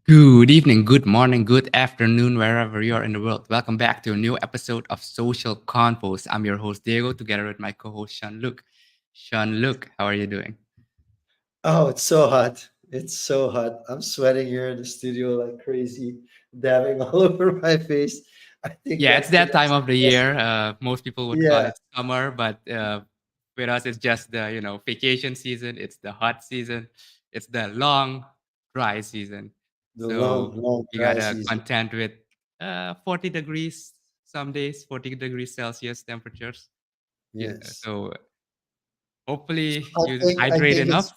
Good evening, good morning, good afternoon, wherever you are in the world. Welcome back to a new episode of Social Confoes. I'm your host, Diego, together with my co host, Sean Luke. Sean Luke, how are you doing? Oh, it's so hot. It's so hot. I'm sweating here in the studio like crazy, dabbing all over my face. I think Yeah, it's that's the that time next of the best. year. Most people would call Yeah, it summer, but with us, it's just the vacation season. It's the hot season. It's the long, dry season. the So long we dry gotta season. contend with 40 degrees some days, 40 degrees Celsius temperatures. Yeah, Yes. so hopefully I you think I hydrate think it's enough.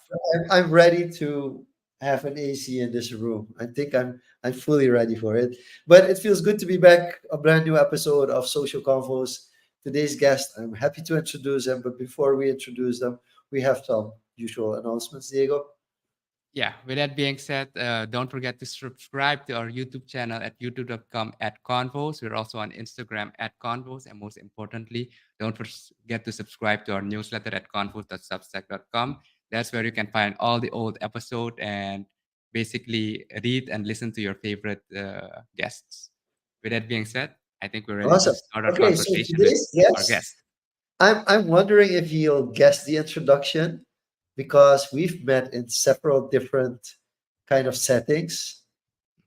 I'm ready to have an AC in this room. I think I'm fully ready for it. But it feels good to be back. A brand new episode of Social Confoes. Today's guest, I'm happy to introduce them. But before we introduce them, we have some usual announcements. Diego. Yeah, with that being said, don't forget to subscribe to our YouTube channel at youtube.com/convos. We're also on Instagram at convos. And most importantly, don't forget to subscribe to our newsletter at convos.substack.com. That's where you can find all the old episode and basically read and listen to your favorite guests. With that being said, I think we're ready to Awesome. start our Okay, so conversation with today's our guest, guest. I'm wondering if you'll guess the introduction because we've met in several different kind of settings,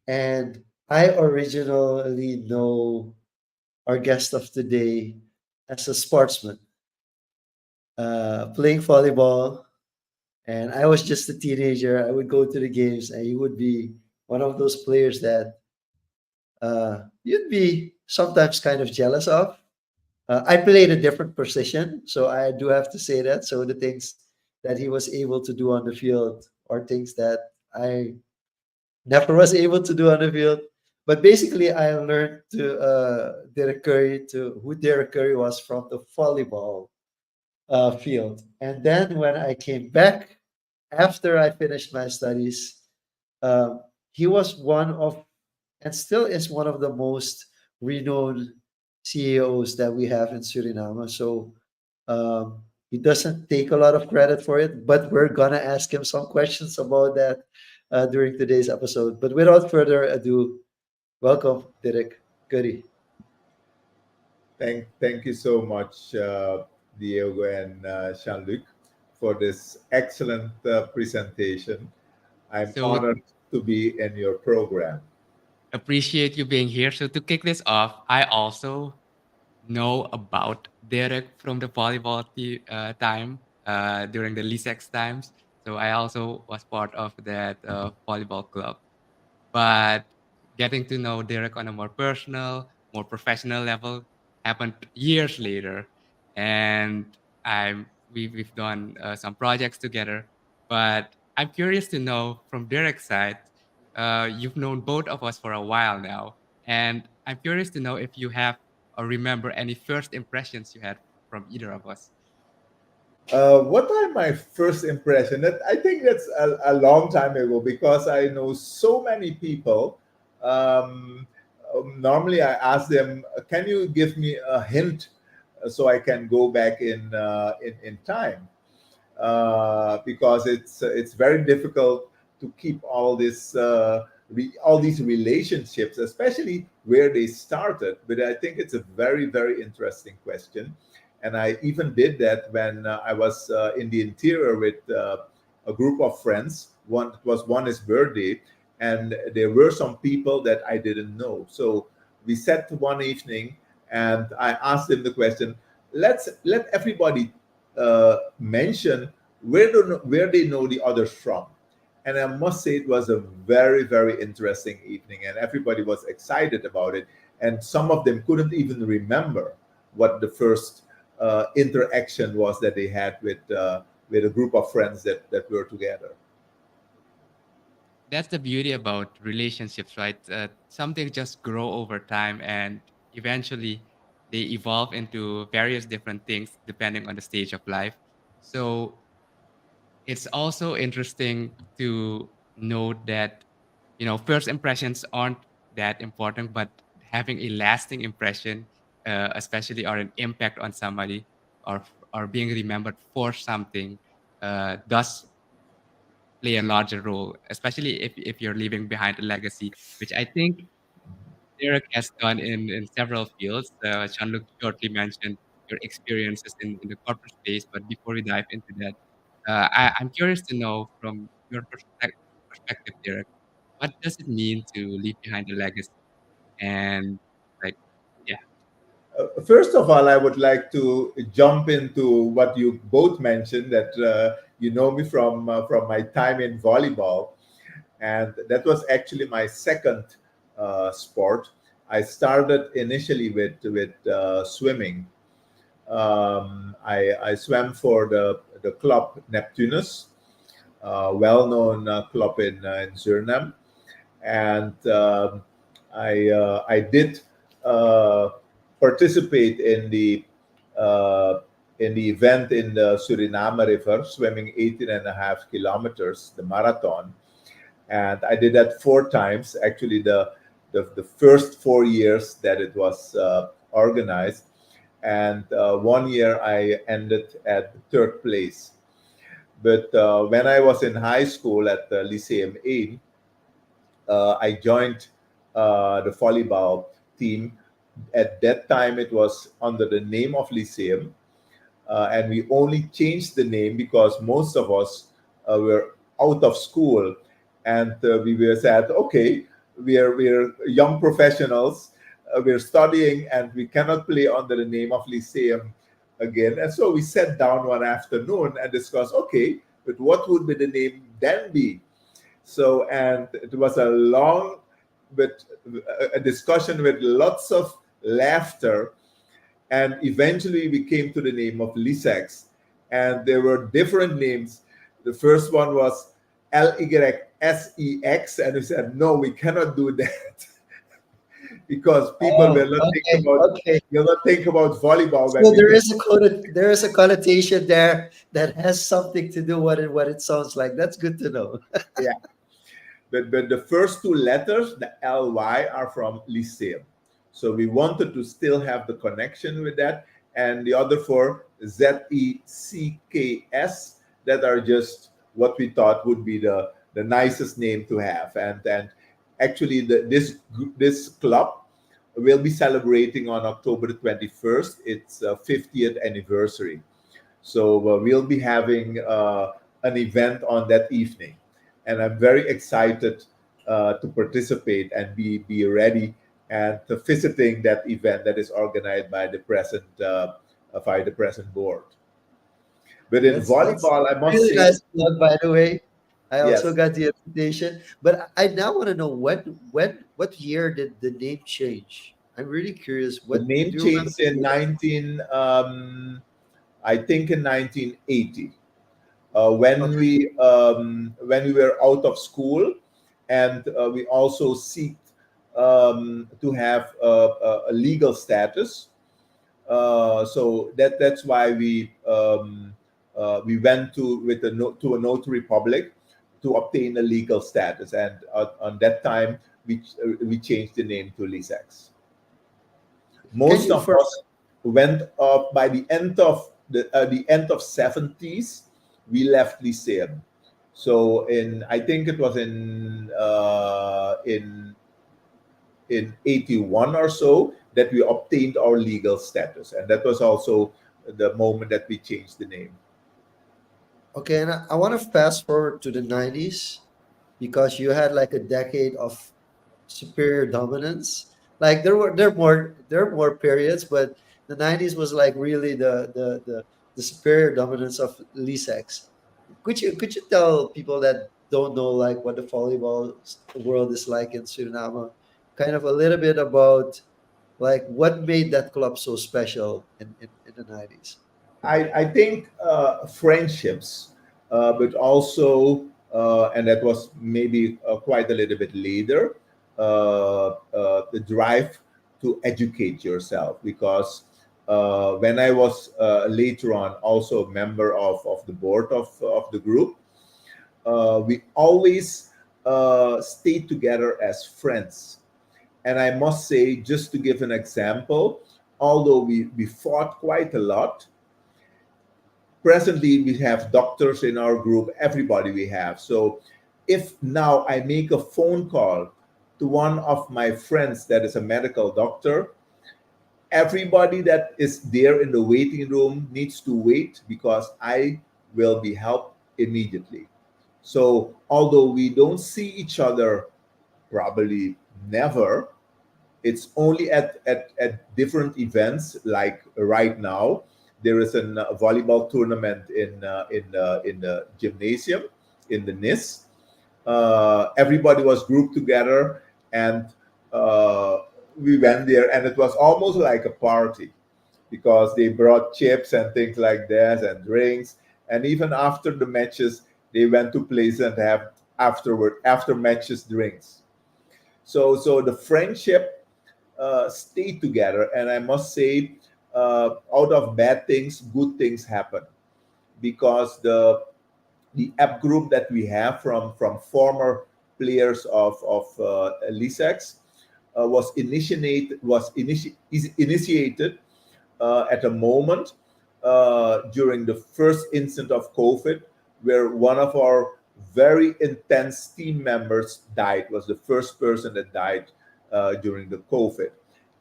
and I originally know our guest of today as a sportsman, playing volleyball, and I was just a teenager. I would go to the games, and he would be one of those players that you'd be sometimes kind of jealous of. I played a different position, so I do have to say that. So the things that he was able to do on the field are things that I never was able to do on the field. But basically, I learned to Derek Currie to who Derek Currie was from the volleyball field. And then when I came back after I finished my studies, um, he was one of and still is one of the most renowned CEOs that we have in Suriname. So he doesn't take a lot of credit for it, but we're gonna ask him some questions about that during today's episode. But without further ado, welcome, Dirk Currie. Thank you so much, Diego and Jean-Luc, for this excellent presentation. I'm So honored to be in your program. appreciate you being here. So to kick this off, I also know about Derek from the volleyball time during the Lisex times. So I also was part of that volleyball club. But getting to know Derek on a more personal, more professional level happened years later, and we've done some projects together. But I'm curious to know from Derek's side. You've known both of us for a while now, and I'm curious to know if you have or remember any first impressions you had from either of us. What are my first impression? That I think that's a long time ago because I know so many people. Um, Normally, I ask them, "Can you give me a hint so I can go back in time?" Because it's very difficult to keep all these relationships, especially where they started. But I think it's a very interesting question, and I even did that when I was in the interior with a group of friends. One it was one his birthday, and there were some people that I didn't know. So we sat one evening, and I asked him the question. Let everybody mention where they know the others from. And I must say it was a very interesting evening, and everybody was excited about it. And some of them couldn't even remember what the first interaction was that they had with a group of friends that were together. That's the beauty about relationships, right? Something just grow over time, and eventually they evolve into various different things depending on the stage of life. So it's also interesting to note that, first impressions aren't that important, but having a lasting impression, especially or an impact on somebody, or being remembered for something, does play a larger role, especially if you're leaving behind a legacy, which I think Derek has done in several fields. Jean-Luc shortly mentioned your experiences in the corporate space, but before we dive into that, I'm curious to know from your perspective, Derek, what does it mean to leave behind a legacy? And like, yeah, First of all, I would like to jump into what you both mentioned, that you know me from my time in volleyball, and that was actually my second sport. I started initially with swimming. I swam for the club Neptunus, well-known club in Suriname, and I did uh, participate uh, in the event in the Suriname River, swimming 18 and a half kilometers, the marathon, and I did that four times. Actually, the first 4 years that it was organized, and one year I ended at third place. But when I was in high school at the Lyceum A, I joined the volleyball team. At that time, it was under the name of Lyceum, and we only changed the name because most of us were out of school, and we were said, okay, we are young professionals, we're studying, and we cannot play under the name of Lyceum again. And so we sat down one afternoon and discussed, okay, but what would be the name then be? So, and it was a long, but a discussion with lots of laughter, and eventually we came to the name of Lysex, and there were different names. The first one was Lysex, and we said, no, we cannot do that because people Oh, okay, okay. will not think about volleyball when So we think. there is a connotation there that has something to do with what it sounds like. That's good to know. Yeah. But the first two letters, the ly, are from Lyceum. So we wanted to still have the connection with that. And the other four, Zecks, that are just what we thought would be the nicest name to have. And actually, this club will be celebrating on October 21st its 50th anniversary. So we'll be having an event on that evening, and I'm very excited to participate and be ready and to visiting that event that is organized by the present board. But in That's volleyball, I must really say, nice plug, by the way. I also yes, got the invitation, but I now want to know what year did the name change? I'm really curious. the What name do you remember changed the in year? I think in 1980. Okay, When we were out of school, and we also seek to have a legal status. So that's why we went to a notary public to obtain a legal status, and on that time we changed the name to Lisex. can Most you of for us went up by the end of 70s. We left Lyceum. So in I think it was in 81 or so that we obtained our legal status, and that was also the moment that we changed the name. Okay, and I want to fast forward to the 90s because you had like a decade of superior dominance. Like there are more periods, but the 90s was like really the superior dominance of Lisex. Could you tell people that don't know like what the volleyball world is like in Suriname, kind of a little bit about like what made that club so special in the 90s? I think friendships, but also, and that was maybe quite a little bit later, the drive to educate yourself, because when I was later on also a member of the board of the group, we always stayed together as friends. And I must say, just to give an example, although we fought quite a lot, presently we have doctors in our group, everybody we have. So if now I make a phone call to one of my friends that is a medical doctor, everybody that is there in the waiting room needs to wait, because I will be helped immediately. So although we don't see each other probably never, it's only at different events, like right now there is a volleyball tournament in the gymnasium in the NIS. Everybody was grouped together, and uh, we went there, and it was almost like a party, because they brought chips and things like that and drinks. And even after the matches, they went to place and have after matches drinks. So the friendship stayed together, and I must say, out of bad things, good things happen, because the app group that we have from former players of Lisex was initiated at a moment during the first instant of COVID, where one of our very intense team members died. Was the first person that died during the COVID,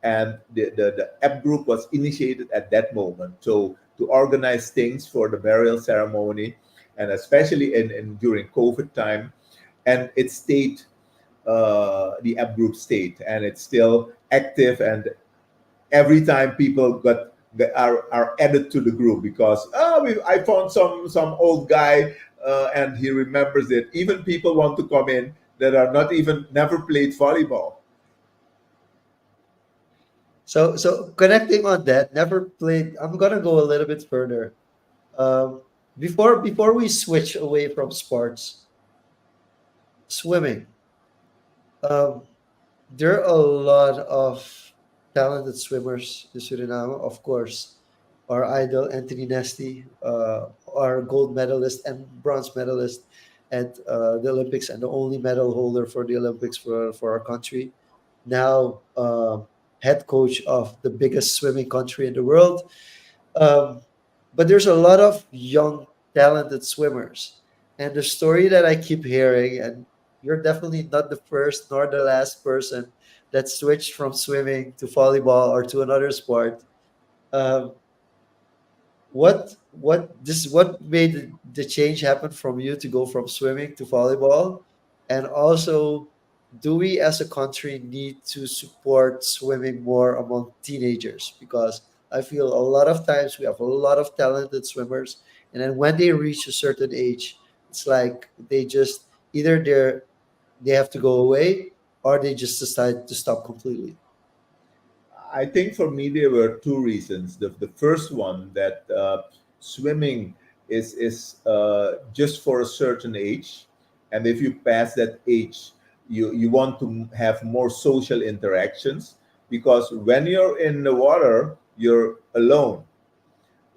and the app group was initiated at that moment. So to organize things for the burial ceremony, and especially in during COVID time, and it stayed. The app group stayed, and it's still active, and every time people are added to the group, because I found some old guy, and he remembers it. Even people want to come in that are not even never played volleyball. So connecting on that, never played. I'm gonna go a little bit further. Um, before we switch away from sports, swimming. Um, there are a lot of talented swimmers in Suriname. Of course, our idol Anthony Nesty, our gold medalist and bronze medalist at the Olympics, and the only medal holder for the Olympics for our country. Now, head coach of the biggest swimming country in the world. Um, but there's a lot of young, talented swimmers. And the story that I keep hearing, and you're definitely not the first nor the last person that switched from swimming to volleyball or to another sport. Um, what made the change happen from you to go from swimming to volleyball? And also, do we as a country need to support swimming more among teenagers? Because I feel a lot of times we have a lot of talented swimmers, and then when they reach a certain age, it's like they just either they have to go away, or they just decide to stop completely. I think for me there were two reasons. The first one, that swimming is just for a certain age, and if you pass that age, you want to have more social interactions, because when you're in the water, you're alone.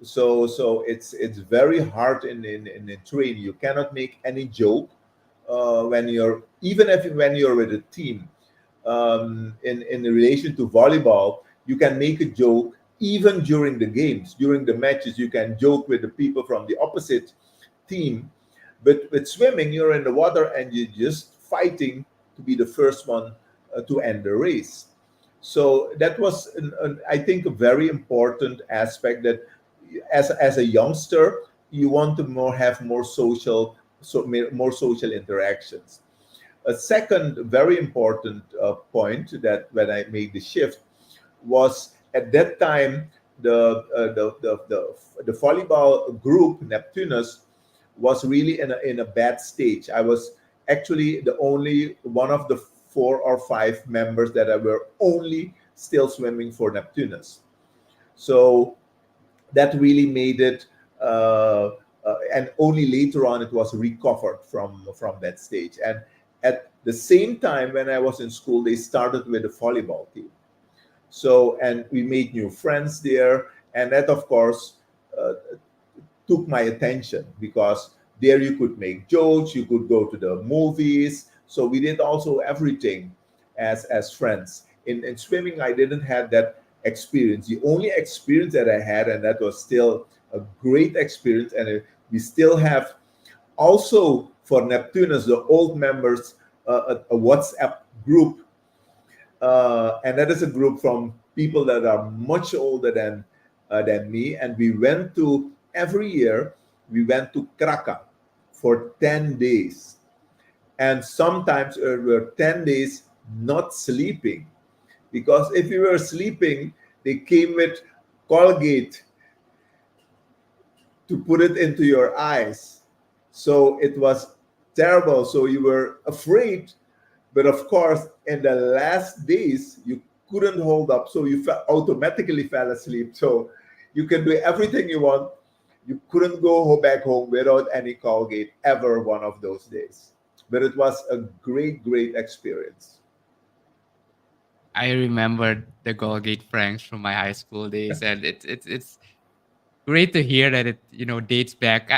So it's very hard in a train. You cannot make any joke when you're, even if when you're with a team. In relation to volleyball, you can make a joke even during the games, during the matches. You can joke with the people from the opposite team. But with swimming, you're in the water and you're just fighting to be the first one to end the race. So that was, I think, a very important aspect, that as a youngster, you want to have more social, more social interactions. A second very important point, that when I made the shift, was at that time the volleyball group Neptunus was really in a bad stage. I was actually the only one of the 4 or 5 members that I were only still swimming for Neptunus. So that really made it, and only later on it was recovered from that stage. And at the same time, when I was in school, they started with a volleyball team. So, and we made new friends there, and that, of course, uh, took my attention because there you could make jokes, you could go to the movies. So we did also everything as friends. In swimming, I didn't have that experience. The only experience that I had, and that was still a great experience, and we still have also for Neptunus, the old members, a WhatsApp group, and that is a group from people that are much older than me. And we went to every year we went to Krakow for 10 days, and sometimes we were 10 days not sleeping because if you were sleeping, they came with Colgate to put it into your eyes. So it was terrible. So you were afraid. But of course, in the last days, you couldn't hold up. So you automatically fell asleep. So you can do everything you want. You couldn't go back home without any Colgate ever one of those days. But it was a great, great experience. I remember the Colgate pranks from my high school days, and it's great to hear that it dates back.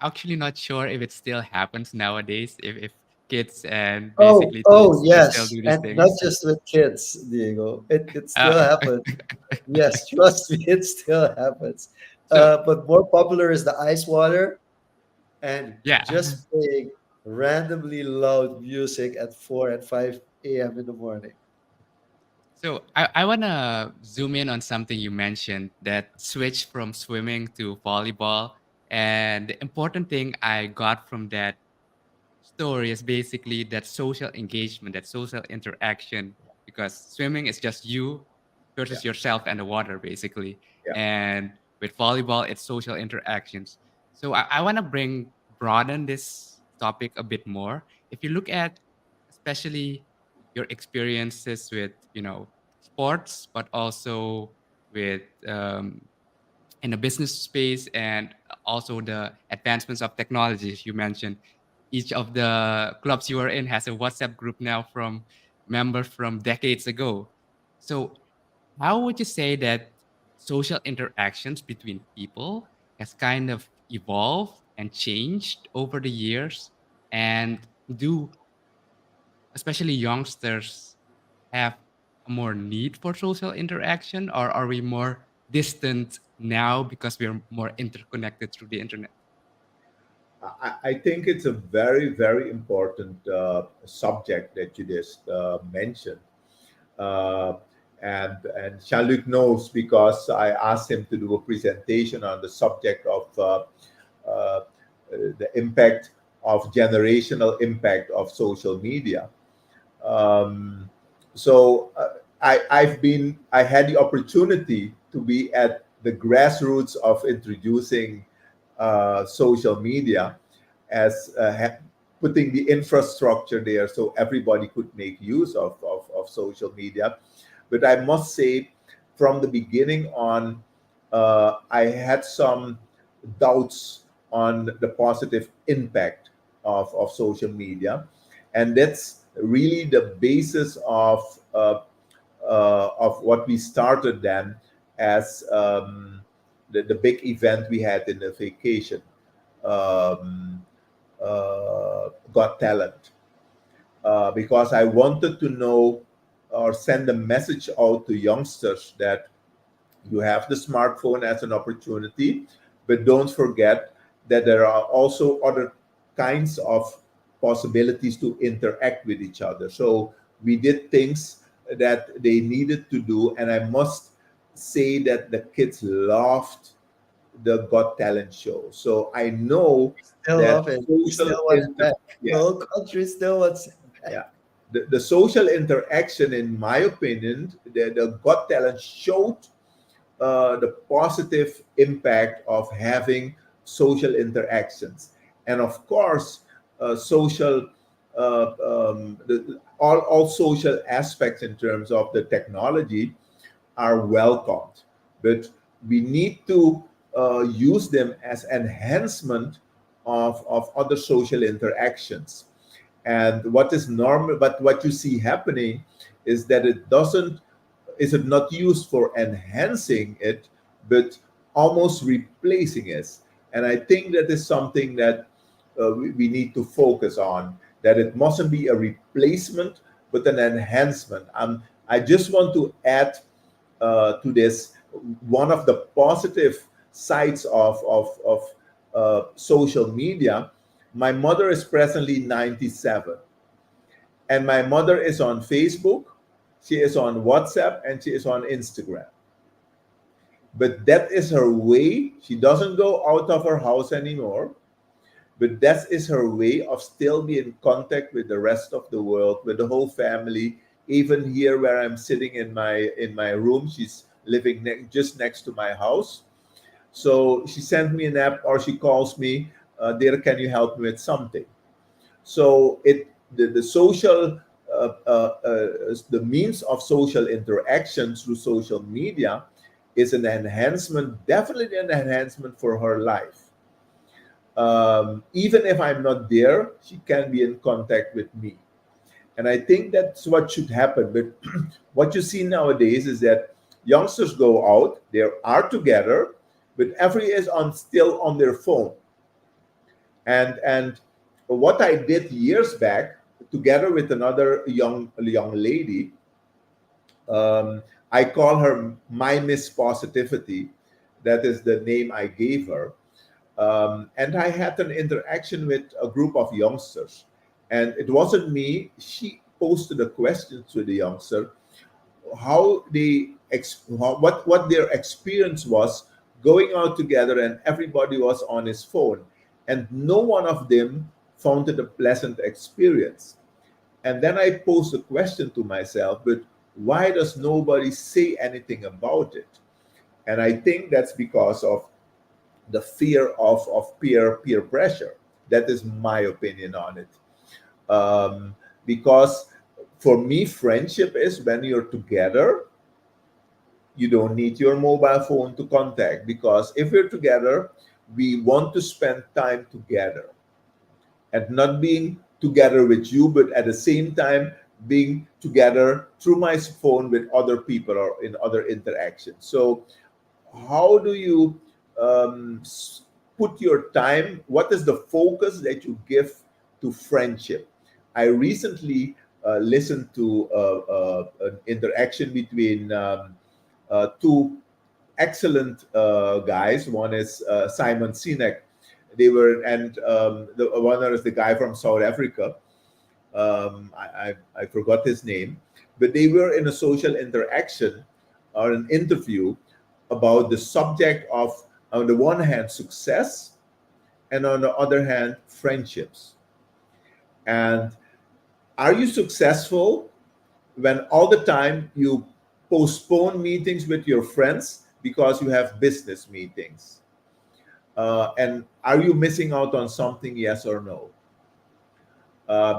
Actually not sure if it still happens nowadays. If kids and Oh, basically oh teens can still yes, do these and not things. just with kids, Diego. It still Uh, happens. Yes, trust me, it still happens. so But more popular is the ice water and yeah. just playing randomly loud music at 4 and 5 a.m. in the morning. So I wanna zoom in on something you mentioned, that switch from swimming to volleyball. And the important thing I got from that story is basically that social engagement, that social interaction, because swimming is just you Yeah, versus yourself and the water, basically. yeah. And with volleyball, it's social interactions. So I want to broaden this topic a bit more. If you look at especially your experiences with, sports, but also with in the business space, and also the advancements of technologies you mentioned. Each of the clubs you are in has a WhatsApp group now from members from decades ago. So, how would you say that social interactions between people has kind of evolved and changed over the years? And do especially youngsters have a more need for social interaction, or are we more distant now because we're more interconnected through the internet? I think it's a very, very important subject that you just mentioned. Uh, and Jean-Luc knows because I asked him to do a presentation on the subject of uh, the impact of generational impact of social media. Um, so I had the opportunity to be at the grassroots of introducing social media as putting the infrastructure there so everybody could make use of social media. But I must say, from the beginning on, I had some doubts on the positive impact of social media. And that's really the basis of what we started then as the big event we had in the vacation, um, Got Talent, because I wanted to know or send a message out to youngsters that you have the smartphone as an opportunity, but don't forget that there are also other kinds of possibilities to interact with each other. So we did things that they needed to do, and I must say that the kids loved the Got Talent show. So I know Still that love it. We social still want it back. The yeah, whole country still wants it back. yeah. The social interaction, in my opinion, the Got Talent showed the positive impact of having social interactions. And of course, social, all social aspects in terms of the technology are welcomed. But we need to use them as enhancement of other social interactions. And what is normal, but what you see happening is that it doesn't is it not used for enhancing it, but almost replacing it? And I think that is something that we need to focus on, that it mustn't be a replacement, but an enhancement. I just want to add to this one of the positive sides of social media. My mother is presently 97, and my mother is on Facebook, she is on WhatsApp, and she is on Instagram. But that is her way. She doesn't go out of her house anymore, but that is her way of still being in contact with the rest of the world, with the whole family. Even here where I'm sitting in my room, she's living just next to my house. So she sent me an app, or she calls me, "Dear, can you help me with something?" So the social the means of social interaction through social media is an enhancement, definitely an enhancement for her life. Even if I'm not there, she can be in contact with me. And I think that's what should happen. But what you see nowadays is that youngsters go out, they are together, but every is on still on their phone. And what I did years back, together with another young lady, I call her my Miss Positivity. That is the name I gave her. And I had an interaction with a group of youngsters, and it wasn't me. She posted a question to the youngster, how what their experience was going out together, and everybody was on his phone, and no one of them found it a pleasant experience. And then I posed a question to myself, but why does nobody say anything about it? And I think that's because of the fear of peer pressure. That is my opinion on it. um, because for me, friendship is when you're together, you don't need your mobile phone to contact, because if we're together, we want to spend time together, and not being together with you, but at the same time being together through my phone with other people or in other interactions. So how do you um, put your time? What is the focus that you give to friendship? I recently listened to an interaction between two excellent guys. One is Simon Sinek. They were, and the one is the guy from South Africa. I forgot his name, but they were in a social interaction or an interview about the subject of, on the one hand, success, and on the other hand, friendships. And are you successful when all the time you postpone meetings with your friends because you have business meetings? And are you missing out on something? Yes or no?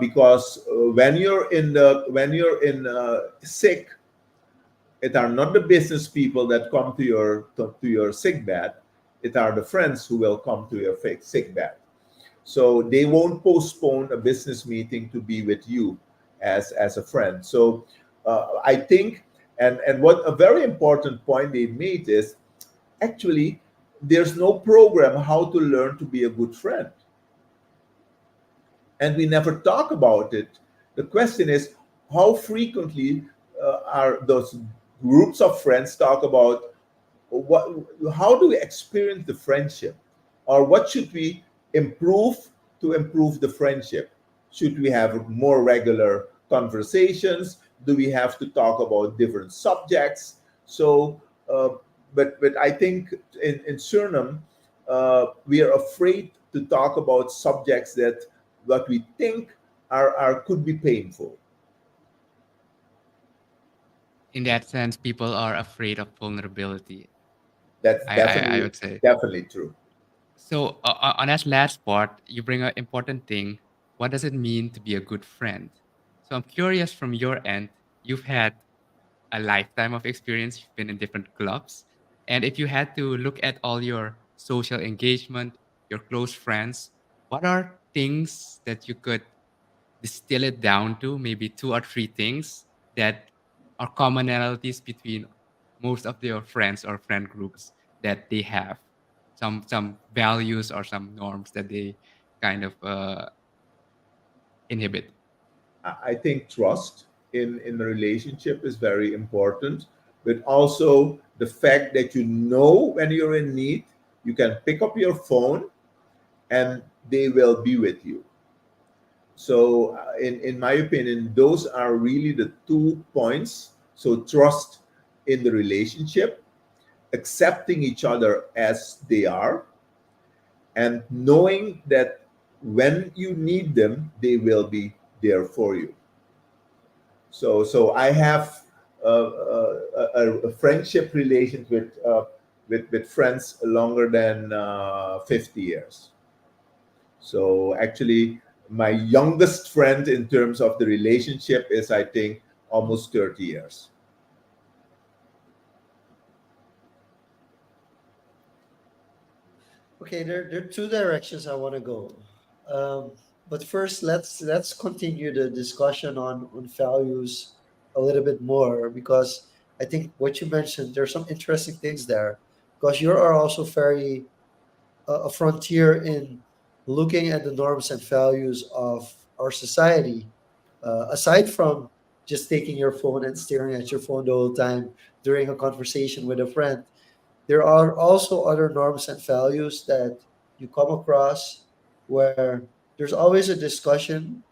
Because when you're in sick, it are not the business people that come to your sick bed. It are the friends who will come to your sick bed. So they won't postpone a business meeting to be with you as a friend. So I think, and what a very important point they made is, actually there's no program how to learn to be a good friend, and we never talk about it. The question is, how frequently are those groups of friends talk about what, how do we experience the friendship, or what should we improve to improve the friendship? Should we have more regular conversations? Do we have to talk about different subjects? So but I think in Suriname, we are afraid to talk about subjects that what we think are could be painful. In that sense, people are afraid of vulnerability. That's I definitely would say. definitely true. So on that last part, you bring an important thing. What does it mean to be a good friend? So I'm curious from your end. You've had a lifetime of experience. You've been in different clubs, and if you had to look at all your social engagement, your close friends, what are things that you could distill it down to? Maybe two or three things that or commonalities between most of their friends or friend groups that they have, some values or some norms that they kind of inhibit. I think trust in the relationship is very important, but also the fact that you know when you're in need, you can pick up your phone and they will be with you. So, in my opinion, those are really the 2 points. So, trust in the relationship, accepting each other as they are, and knowing that when you need them, they will be there for you. So I have a friendship relation with friends longer than 50 years. So actually, my youngest friend in terms of the relationship is, I think, almost 30 years. Okay, there are two directions I want to go. Um, but first, let's continue the discussion on values a little bit more, because I think what you mentioned, there's some interesting things there. Because you are also very a frontier in looking at the norms and values of our society, aside from just taking your phone and staring at your phone the whole time during a conversation with a friend. There are also other norms and values that you come across where there's always a discussion,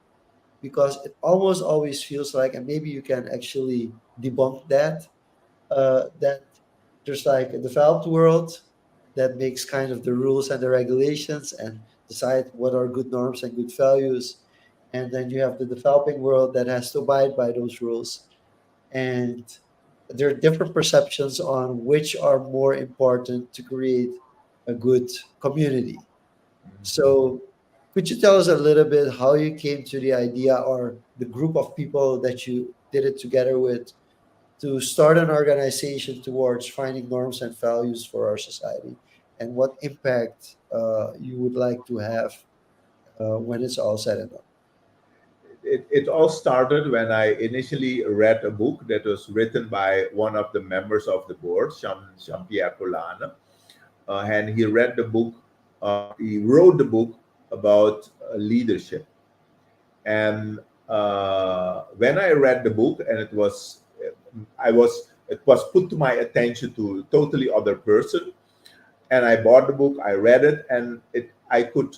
because it almost always feels like, and maybe you can actually debunk that there's like a developed world that makes kind of the rules and the regulations and decide what are good norms and good values. And then you have the developing world that has to abide by those rules. And there are different perceptions on which are more important to create a good community. So, could you tell us a little bit how you came to the idea, or the group of people that you did it together with, to start an organization towards finding norms and values for our society, and what impact you would like to have when it's all said and done? It all started when I initially read a book that was written by one of the members of the board, Jean-Pierre Collane. And he read the book, he wrote the book about leadership. And when I read the book, and it was put to my attention to a totally other person, and I bought the book, I read it, and I could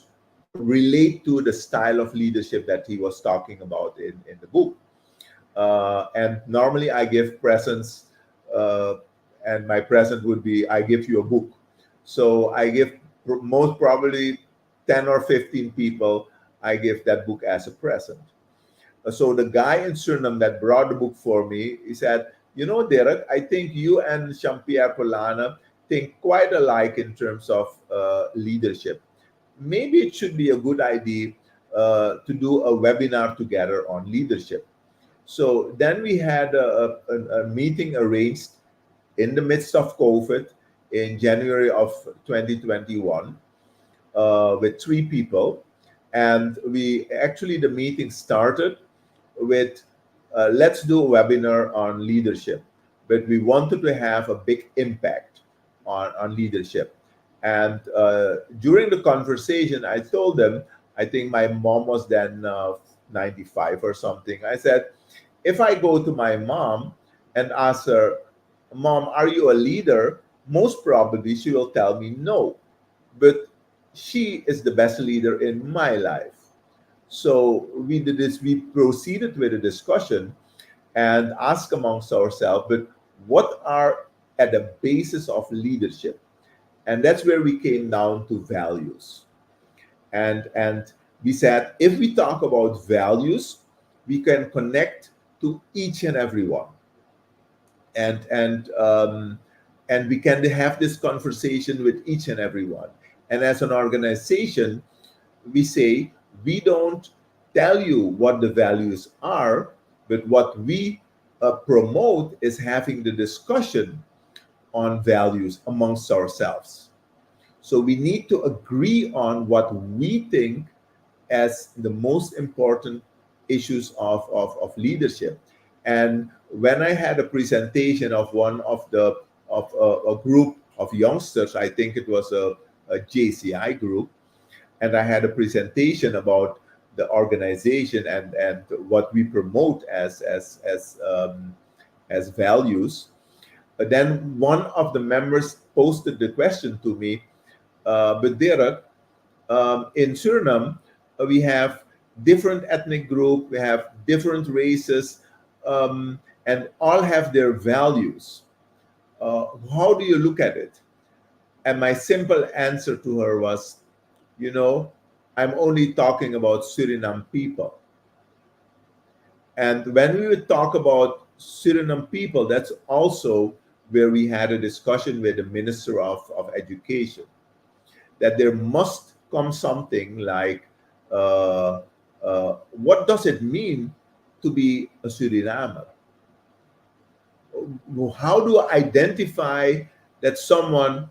relate to the style of leadership that he was talking about in the book. And normally I give presents, uh, and my present would be I give you a book. So I give most probably 10 or 15 people, I give that book as a present. So the guy in Suriname that brought the book for me, he said, "You know, Derek, I think you and Jean-Pierre Polana think quite alike in terms of leadership. Maybe it should be a good idea to do a webinar together on leadership." So then we had a meeting arranged in the midst of COVID in January of 2021 with 3 people. And the meeting started with let's do a webinar on leadership. But we wanted to have a big impact on leadership. And during the conversation, I told them, I think my mom was then 95 or something. I said, if I go to my mom and ask her, "Mom, are you a leader?" Most probably she will tell me no. But she is the best leader in my life. So we did this, we proceeded with a discussion and ask amongst ourselves, but what are at the basis of leadership? And that's where we came down to values. And we said, if we talk about values, we can connect to each and every one. And we can have this conversation with each and every one. And as an organization, we say we don't tell you what the values are, but what we promote is having the discussion on values amongst ourselves. So we need to agree on what we think as the most important issues of leadership. And when I had a presentation of one of the of a group of youngsters, I think it was a JCI group, and I had a presentation about the organization and what we promote as values. But then one of the members posted the question to me, but Dirk, in Suriname, we have different ethnic group, we have different races, and all have their values. How do you look at it? And my simple answer to her was, you know, I'm only talking about Suriname people. And when we would talk about Suriname people, that's also where we had a discussion with the Minister of Education, that there must come something like, what does it mean to be a Surinamer? How do I identify that someone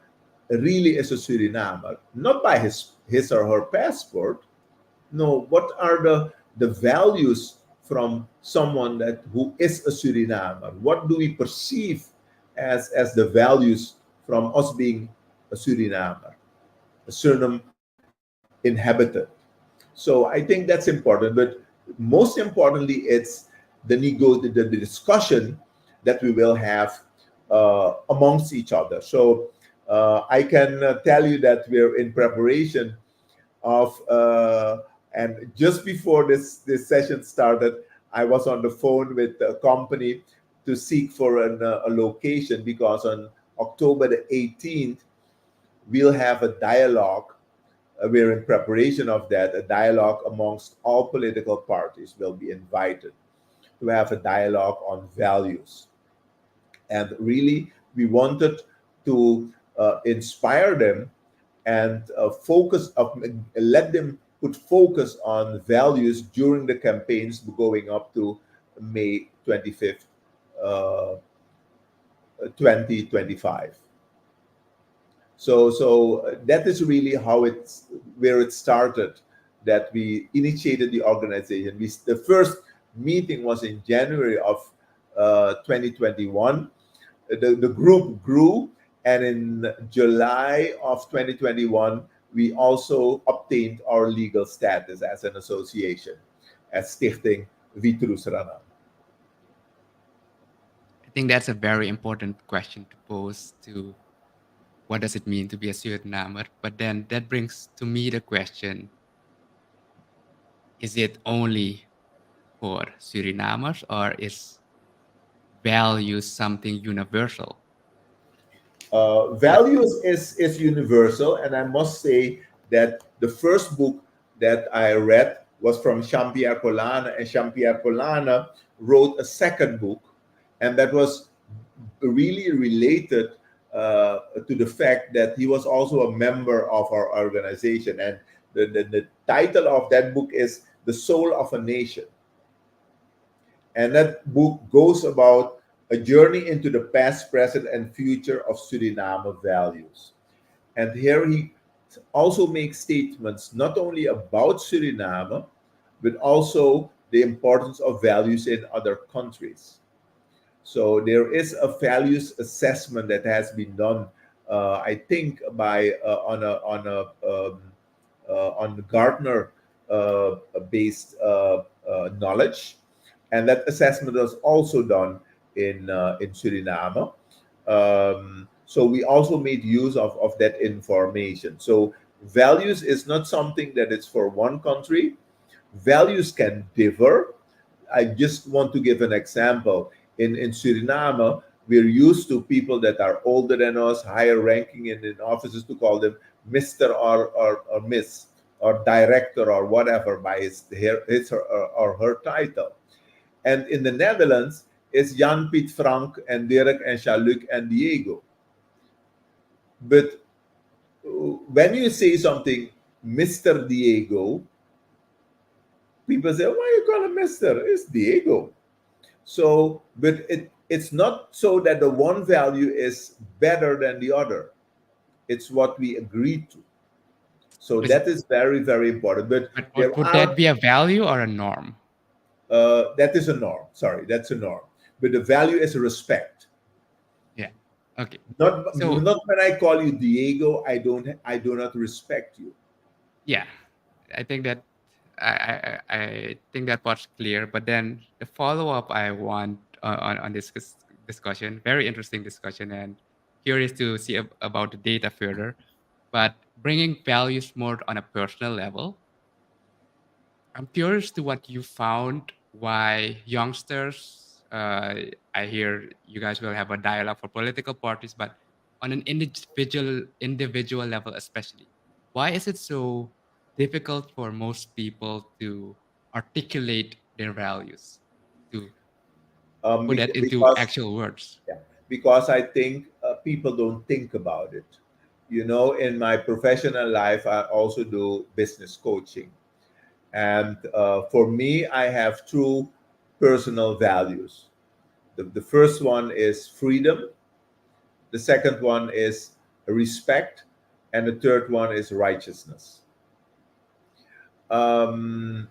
really is a Surinamer? Not by his or her passport. No, what are the values from someone that who is a Surinamer? What do we perceive as the values from us being a Surinamer, a Suriname inhabitant? So I think that's important. But most importantly, it's the discussion that we will have amongst each other. So I can tell you that we're in preparation of and just before this session started, I was on the phone with a company to seek for a location, because on October the 18th we'll have a dialogue. We're in preparation of that. A dialogue amongst all political parties will be invited to have a dialogue on values. And really, we wanted to inspire them and let them put focus on values during the campaigns going up to May 25th, uh, 2025. So that is really how it's where it started. That we initiated the organization. The first meeting was in January of 2021. The group grew, and in July of 2021, we also obtained our legal status as an association, as Stichting Vitrus Ranam. I think that's a very important question to pose to what does it mean to be a Surinamer? But then that brings to me the question, is it only for Surinamers or is values something universal? What Values is universal, and I must say that the first book that I read was from Jean-Pierre Collana, and Jean-Pierre Collana wrote a second book, and that was really related to the fact that he was also a member of our organization, and the title of that book is The Soul of a Nation. And that book goes about a journey into the past, present, and future of Suriname values. And here he also makes statements not only about Suriname, but also the importance of values in other countries. So there is a values assessment that has been done, I think, by on Gartner based knowledge, and that assessment was also done in Suriname. So we also made use of that information. So values is not something that is for one country. Values can differ. I just want to give an example. In Suriname, we're used to people that are older than us, higher ranking in offices, to call them Mr. or Miss or director or whatever by his or her title. And in the Netherlands, it's Jan, Piet, Frank, and Dirk, and Jean-Luc, and Diego. But when you say something, Mr. Diego, people say, why you call him Mr.? It's Diego. So, but it's not so that the one value is better than the other. It's what we agreed to. So was, that is very, very important. But but there would that are be a value or a norm? that is a norm. Sorry, that's a norm. but the value is respect. Yeah. Okay. So Not when I call you Diego, I do not respect you. yeah, I think that I think that part's clear. But then the follow up I want on this discussion, very interesting discussion, and curious to see about the data further. But bringing values more on a personal level, I'm curious to what you found why youngsters. I hear you guys will have a dialogue for political parties, but on an individual level, especially, why is it so difficult for most people to articulate their values, to put that into Because actual words? yeah, because I think people don't think about it. You know, in my professional life, I also do business coaching. And for me, I have two personal values. The first one is freedom, the second one is respect, and the third one is righteousness. Um,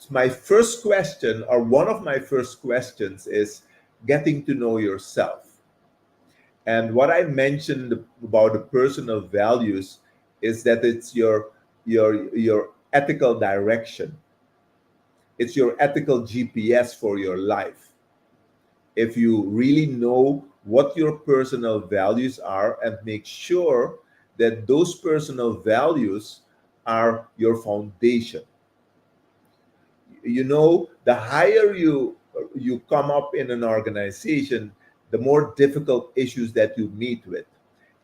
my first question, or one of my first questions, is getting to know yourself. And what I mentioned about the personal values is that it's your ethical direction. It's your ethical GPS for your life. If you really know what your personal values are and make sure that those personal values are your foundation. You know, the higher you come up in an organization, the more difficult issues that you meet with.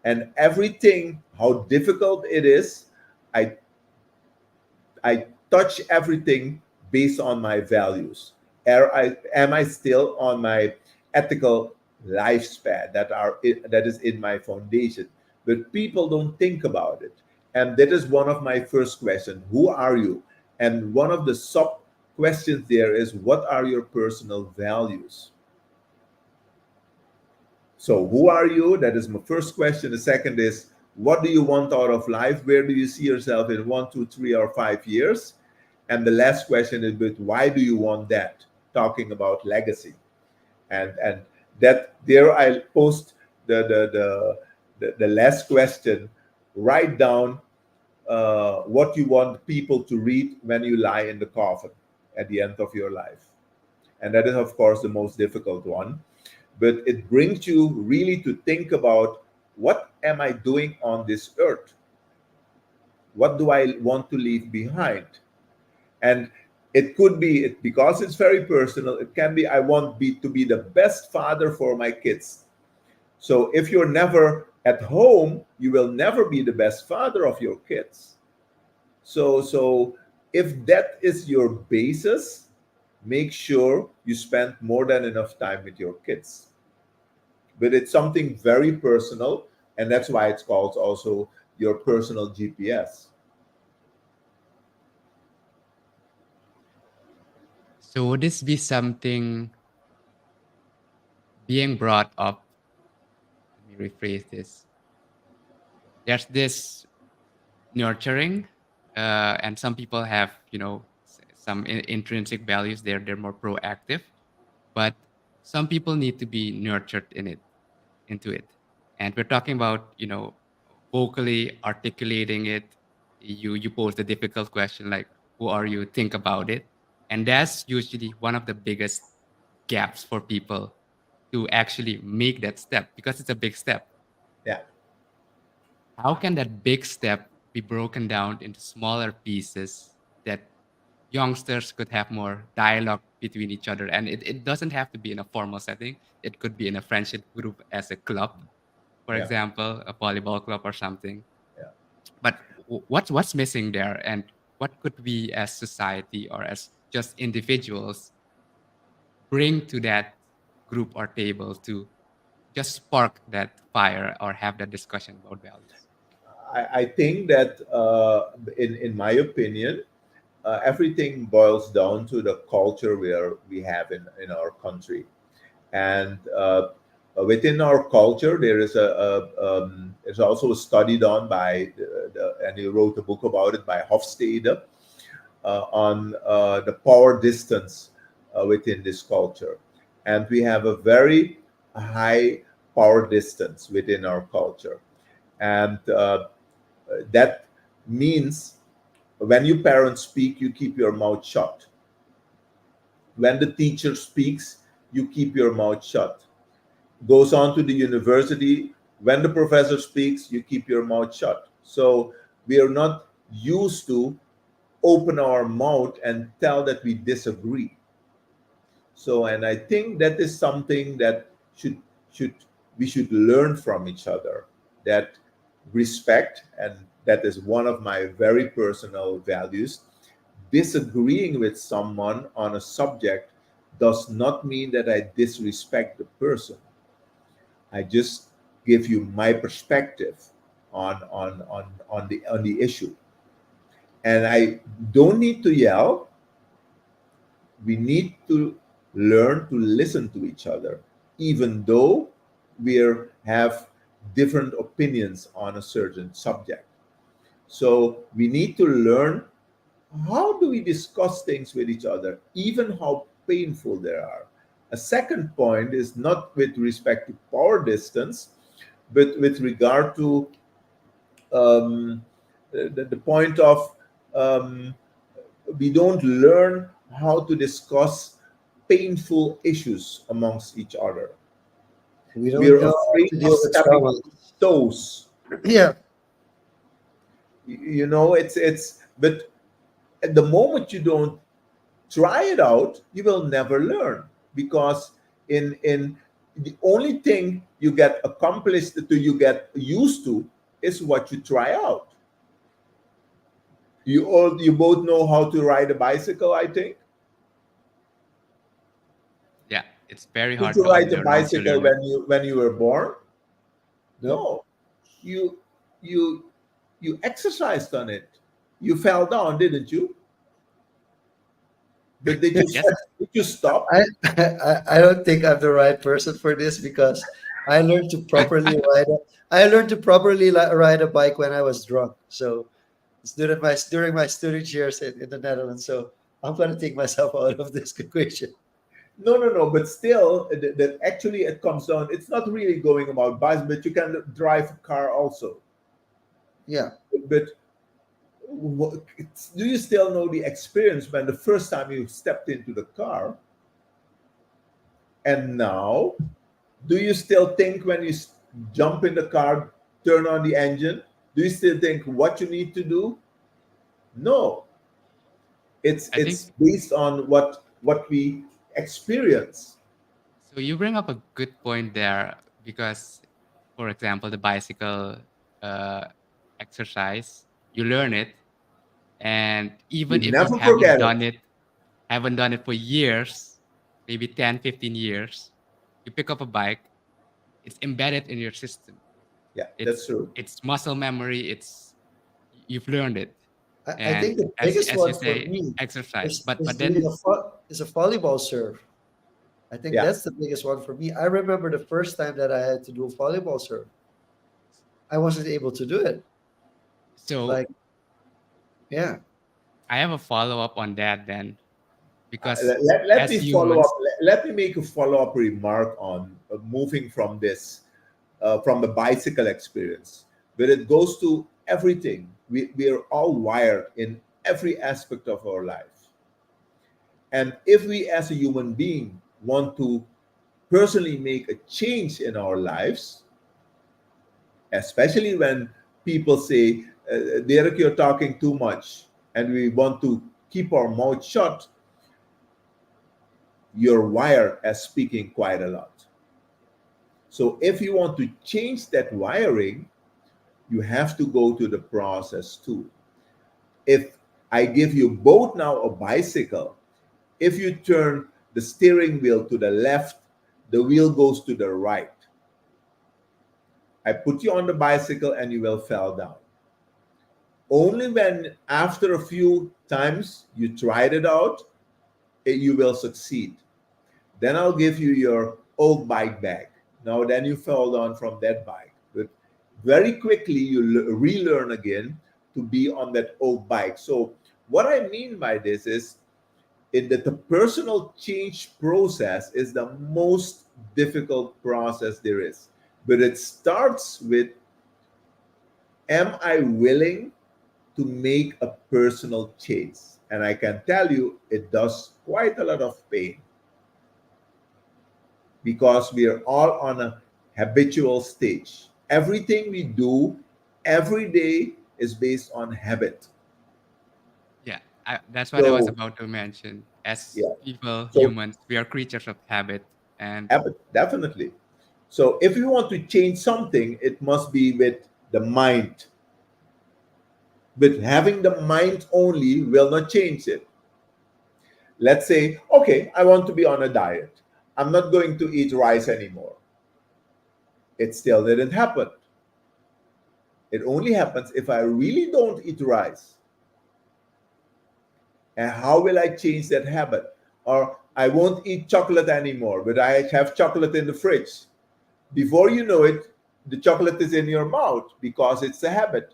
And everything, how difficult it is, i I touch everything based on my values. Am I still on my ethical lifespan that is in my foundation? But people don't think about it, and that is one of my first questions. Who are you? And one of the sub questions there is, what are your personal values? So, who are you? That is my first question. The second is, what do you want out of life? Where do you see yourself in 1, 2, 3, or 5 years? And the last question is, but why do you want that? Talking about legacy, and that there I post the last question. Write down what you want people to read when you lie in the coffin at the end of your life, and that is of course the most difficult one, but it brings you really to think about, what am I doing on this earth? What do I want to leave behind? And it could be because it's very personal. It can be, I want to be the best father for my kids. So if you're never at home, you will never be the best father of your kids. So if that is your basis, make sure you spend more than enough time with your kids. But it's something very personal, and that's why it's called also your personal GPS. So would this be something being brought up? Let me rephrase this. There's this nurturing, and some people have, some intrinsic values. They're more proactive, but some people need to be nurtured into it. And we're talking about, vocally articulating it. You pose the difficult question like, who are you? Think about it. And that's usually one of the biggest gaps for people to actually make that step, because it's a big step. Yeah. How can that big step be broken down into smaller pieces that youngsters could have more dialogue between each other? And it doesn't have to be in a formal setting. It could be in a friendship group as a club, for Yeah. example, a volleyball club or something. Yeah. But what's missing there, and what could we as society or as just individuals bring to that group or table to just spark that fire or have that discussion about values? I think that in my opinion, everything boils down to the culture where we have in our country. And within our culture, there is it's also studied on by, and he wrote a book about it by Hofstede, on the power distance within this culture. And we have a very high power distance within our culture. And that means when you parents speak, you keep your mouth shut. When the teacher speaks, you keep your mouth shut. Goes on to the university, when the professor speaks, you keep your mouth shut. So we are not used to open our mouth and tell that we disagree. So, and I think that is something that should we should learn from each other. That respect, and that is one of my very personal values. Disagreeing with someone on a subject does not mean that I disrespect the person. I just give you my perspective on the issue. And I don't need to yell. We need to learn to listen to each other, even though we have different opinions on a certain subject. So we need to learn how do we discuss things with each other, even how painful they are. A second point is not with respect to power distance, but with regard to um, the point of um, we don't learn how to discuss painful issues amongst each other. We don't We're know how afraid to of deal with stepping trouble. on toes. Yeah, You know, it's but at the moment you don't try it out, you will never learn, because in the only thing you get accomplished to you get used to is what you try out. You both know how to ride a bicycle, I think. Yeah, it's very Did hard you to ride a unlearn once you bicycle learn it. when you were born? nope. No. You you you exercised on it. You fell down, didn't you? But Yes, did you stop? I, I don't think I'm the right person for this because I learned to properly ride. I learned to properly ride a bike when I was drunk. So it's during my student years in the Netherlands. So I'm gonna take myself out of this equation. No, no, no. But still, that actually it comes down. It's not really going about bikes, but you can drive a car also. Yeah, But do you still know the experience when the first time you stepped into the car, and now, do you still think when you jump in the car, turn on the engine? Do you still think what you need to do? No, I it's think based on what we experience. so. You bring up a good point there because, for example, the bicycle uh, exercise, you learn it, and You even if you never forget it. haven't done it for years, maybe 10, 15 years, you pick up a bike, it's embedded in your system. Yeah, that's It's true. it's muscle memory. You've learned it, I and think the as biggest as you one for say, me exercise. is But doing then is a volleyball serve. I think Yeah. that's the biggest one for me. I remember the first time that I had to do a volleyball serve. I wasn't able to do it. so Like, yeah, I have a follow up on that then because Let as me follow up. humans, Let me make a follow up remark on moving from this, from the bicycle experience, but it goes to everything. We are all wired in every aspect of our life. And if we as a human being want to personally make a change in our lives, especially when people say, Derek, you're talking too much, and we want to keep our mouth shut, you're wired as speaking quite a lot. So if you want to change that wiring, you have to go to the process too. If I give you both now a bicycle, if you turn the steering wheel to the left, the wheel goes to the right. I put you on the bicycle and you will fall down. Only when after a few times you tried it out, you will succeed. Then I'll give you your old bike back. Now, then you fell down from that bike. But very quickly, you relearn again to be on that old bike. So, what I mean by this is the personal change process is the most difficult process there is. But it starts with, am I willing to make a personal change? And I can tell you, it does quite a lot of pain, because we are all on a habitual stage. Everything we do every day is based on habit. Yeah, that's what I was So, about to mention. As yeah. people, So, humans, we are creatures of habit, and habit, definitely. So, if you want to change something, it must be with the mind. But having the mind only will not change it. Let's say, okay, I want to be on a diet. I'm not going to eat rice anymore. It still didn't happen. It only happens if I really don't eat rice. And how will I change that habit? Or I won't eat chocolate anymore, but I have chocolate in the fridge. Before you know it, the chocolate is in your mouth because it's a habit.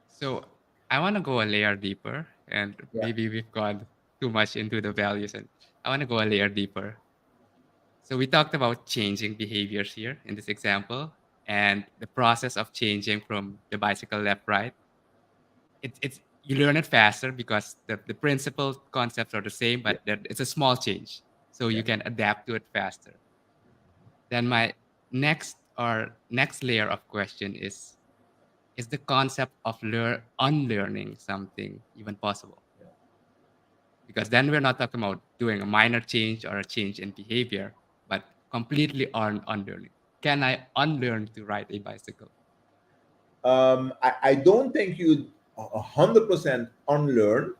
so I want to go a layer deeper, and Yeah. maybe we've gone too much into the values, and I want to go a layer deeper. So we talked about changing behaviors here in this example, and the process of changing from the bicycle left right. It's you learn it faster because the principal concepts are the same, Yeah. but it's a small change, so Yeah. you can adapt to it faster. Then my next layer of question is the concept of unlearning something even possible? Because then we're not talking about doing a minor change or a change in behavior, but completely unlearning. Can I unlearn to ride a bicycle? I don't think you 100% unlearn.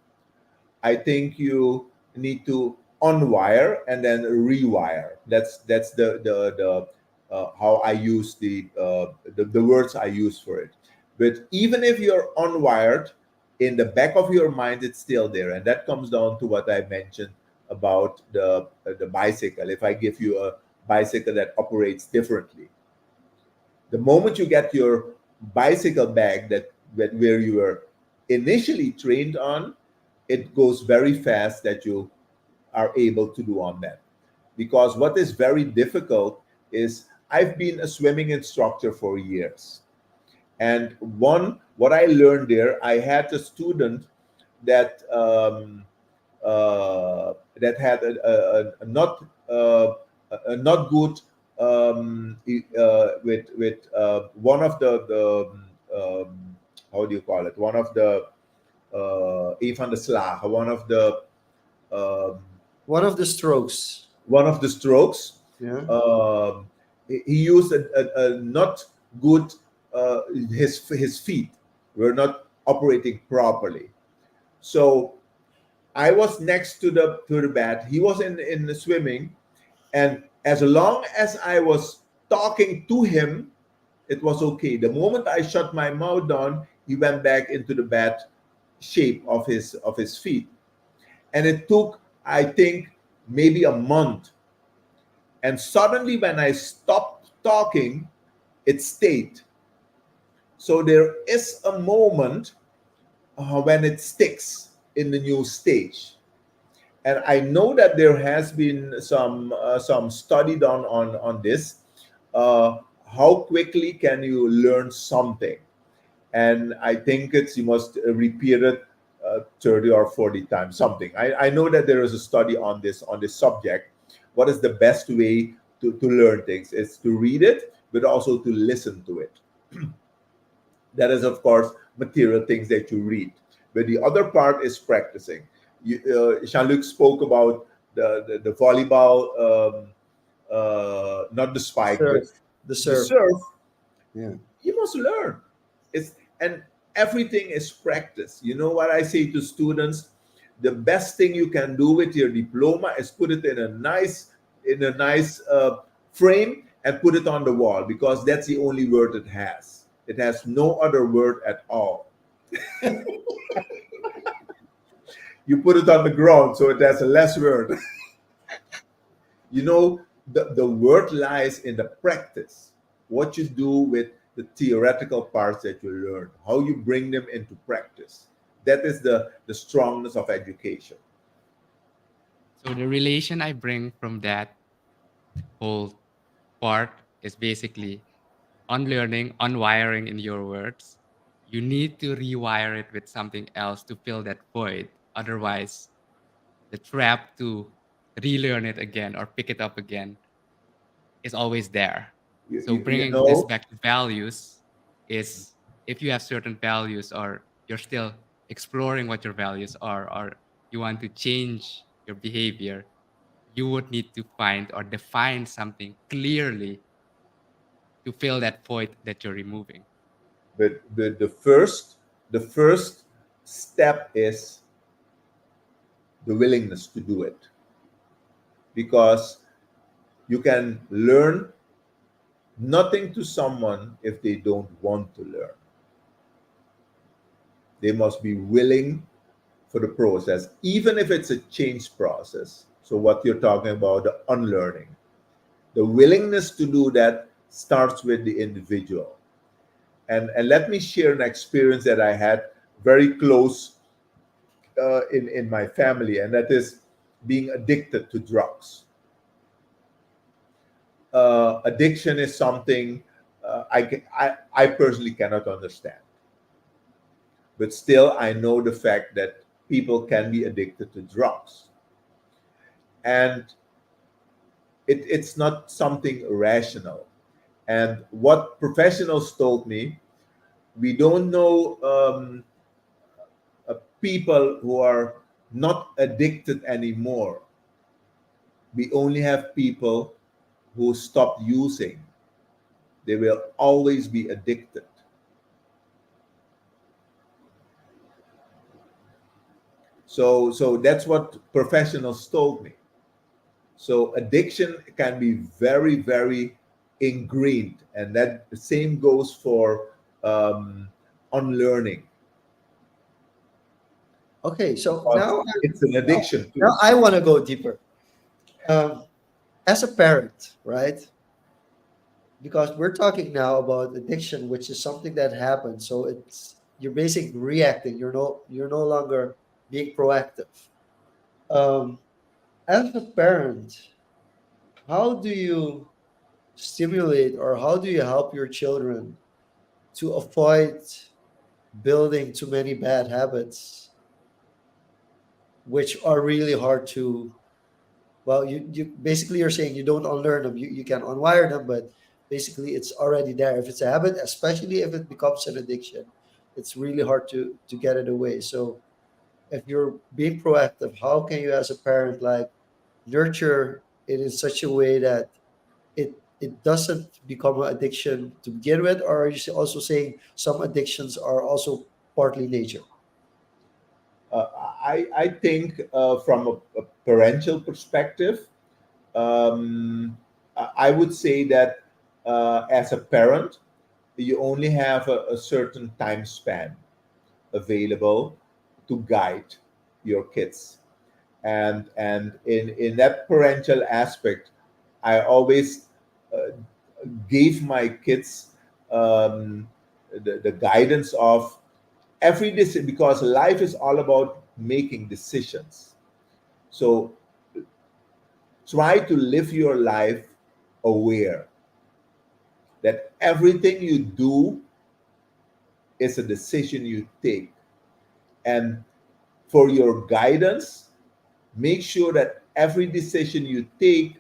I think you need to unwire and then rewire. That's the how I use the words I use for it. But even if you're unwired, in the back of your mind, it's still there, and that comes down to what I mentioned about the bicycle. If I give you a bicycle that operates differently, the moment you get your bicycle bag where you were initially trained on, it goes very fast that you are able to do on that. Because what is very difficult is, I've been a swimming instructor for years. And what I learned there, I had a student that that had a not a not good with one of the how do you call it, one of the een van de slagen, um, One of the strokes. one of the strokes. Yeah. He used a not good, his feet were not operating properly. So I was next to the bat. He was in the swimming, and as long as I was talking to him, it was okay. The moment I shut my mouth down, he went back into the bat shape of his feet, and it took, I think, maybe a month. And suddenly, when I stopped talking, it stayed. So there is a moment when it sticks in the new stage. And I know that there has been some study done on this. How quickly can you learn something? And I think it's, you must repeat it 30 or 40 times, something. I know that there is a study on this subject. What is the best way to learn things? It's to read it, but also to listen to it. That is, of course, material things that you read. But the other part is practicing. Jean-Luc spoke about the volleyball, not the spike, but Serve. The the serve. serve. Yeah. You must learn. It's and everything is practice. You know what I say to students? The best thing you can do with your diploma is put it in a nice frame and put it on the wall, because that's the only word it has. It has no other word at all. You put it on the ground, so it has a less word. You know, the word lies in the practice. What you do with the theoretical parts that you learn, how you bring them into practice. That is the strongness of education. So the relation I bring from that whole part is basically unlearning, unwiring in your words. You need to rewire it with something else to fill that void. Otherwise, the trap to relearn it again or pick it up again is always there. So You bringing this know, back to values is, if you have certain values or you're still exploring what your values are, or you want to change your behavior, you would need to find or define something clearly to fill that void that you're removing. but the first step is the willingness to do it, because you can learn nothing to someone if they don't want to learn. They must be willing for the process, even if it's a change process. So, what you're talking about, the unlearning, the willingness to do that starts with the individual. And let me share an experience that I had very close in my family, and that is being addicted to drugs. Addiction is something I personally cannot understand. But still, I know the fact that people can be addicted to drugs. And it's not something rational. And what professionals told me, we don't know people who are not addicted anymore. We only have people who stopped using. They will always be addicted. So that's what professionals told me. So addiction can be very, very ingrained, and that the same goes for unlearning. Okay, so Because it's an addiction now too. I want to go deeper. Um, as a parent, right? Because we're talking now about addiction, which is something that happens. So it's you're basically reacting. You're no longer being proactive. Um, as a parent, how do you stimulate or how do you help your children to avoid building too many bad habits, which are really hard to, well, you basically you're saying you don't unlearn them, you can unwire them, but basically it's already there. If it's a habit, especially if it becomes an addiction, it's really hard to get it away. So if you're being proactive, how can you as a parent like nurture it in such a way that it doesn't become an addiction to begin with? Or are you also saying some addictions are also partly nature? I think from a parental perspective, I would say that as a parent, you only have a certain time span available to guide your kids. And in that parental aspect, I always uh, gave my kids the guidance of every decision, because life is all about making decisions. So try to live your life aware that everything you do is a decision you take. And for your guidance, make sure that every decision you take,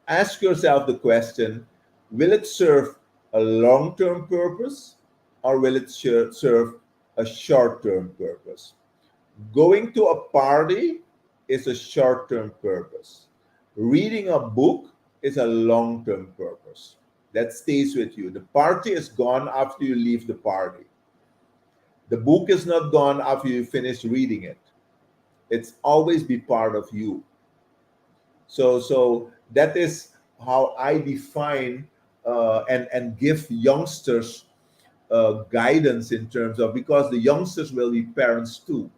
ask yourself the question, will it serve a long term purpose, or will it serve a short term purpose? Going to a party is a short term purpose. Reading a book is a long term purpose that stays with you. The party is gone after you leave the party. The book is not gone after you finish reading it. It's always be part of you. So that is how I define and give youngsters guidance in terms of, because the youngsters will be parents too.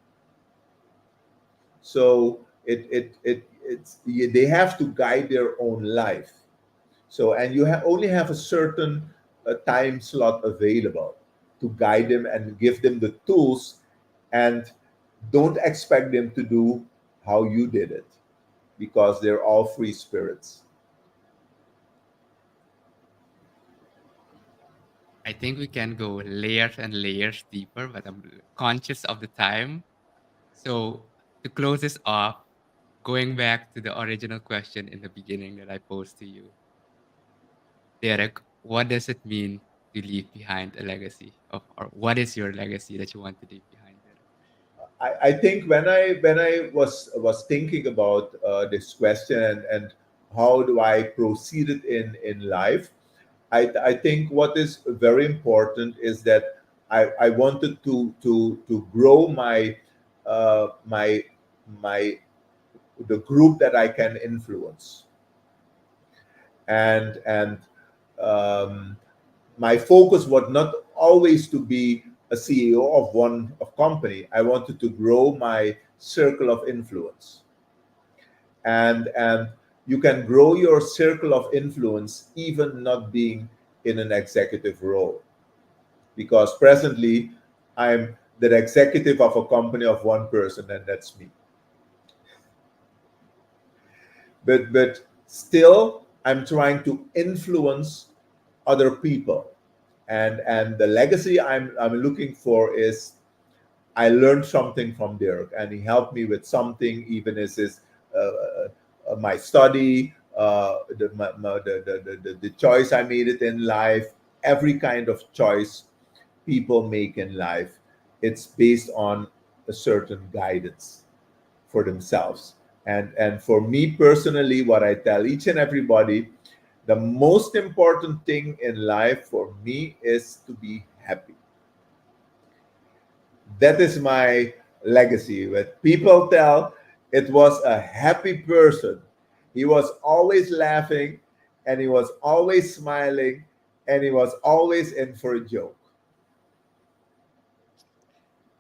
So they have to guide their own life. So, and you only have a certain time slot available to guide them and give them the tools, and don't expect them to do how you did it. because they're all free spirits. I think we can go layers and layers deeper, but I'm conscious of the time. So to close this off, going back to the original question in the beginning that I posed to you, Derek, what does it mean to leave behind a legacy or what is your legacy that you want to leave behind, Derek? I think when I was thinking about this question, and how do I proceed it in life, I think what is very important is that I wanted to grow my the group that I can influence, and um, my focus was not always to be a CEO of one of company. I wanted to grow my circle of influence, and you can grow your circle of influence even not being in an executive role, because presently I'm the executive of a company of one person, and that's me. But still I'm trying to influence other people, and the legacy I'm looking for is I learned something from Dirk, and he helped me with something, even as his my study, the choice I made it in life. Every kind of choice people make in life, it's based on a certain guidance for themselves. And for me personally, what I tell each and everybody, the most important thing in life for me is to be happy. That is my legacy. What people tell, it was a happy person. He was always laughing, and he was always smiling, and he was always in for a joke.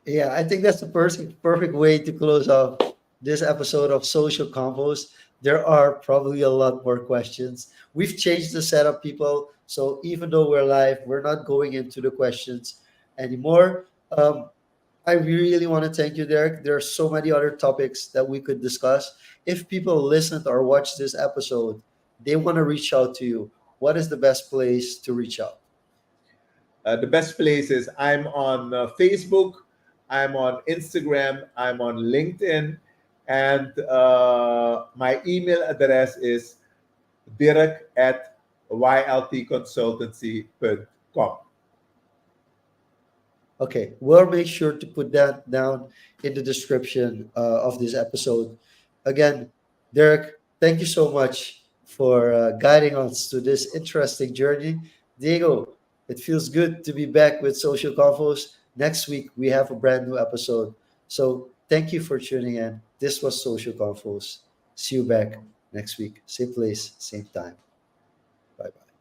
Yeah, I think that's the perfect way to close off this episode of Social Convos. There are probably a lot more questions. We've changed the setup, people. So even though we're live, we're not going into the questions anymore. I really want to thank you, Derek. There are so many other topics that we could discuss. If people listened or watched this episode, they want to reach out to you. What is the best place to reach out? The best place is I'm on Facebook, I'm on Instagram, I'm on LinkedIn, and my email address is dirk at yltconsultancy.com. Okay, we'll make sure to put that down in the description of this episode. Again, Derek, thank you so much for guiding us to this interesting journey. Diego, it feels good to be back with Social Confos. Next week, we have a brand new episode. So thank you for tuning in. This was Social Confos. See you back next week. Same place, same time. Bye bye.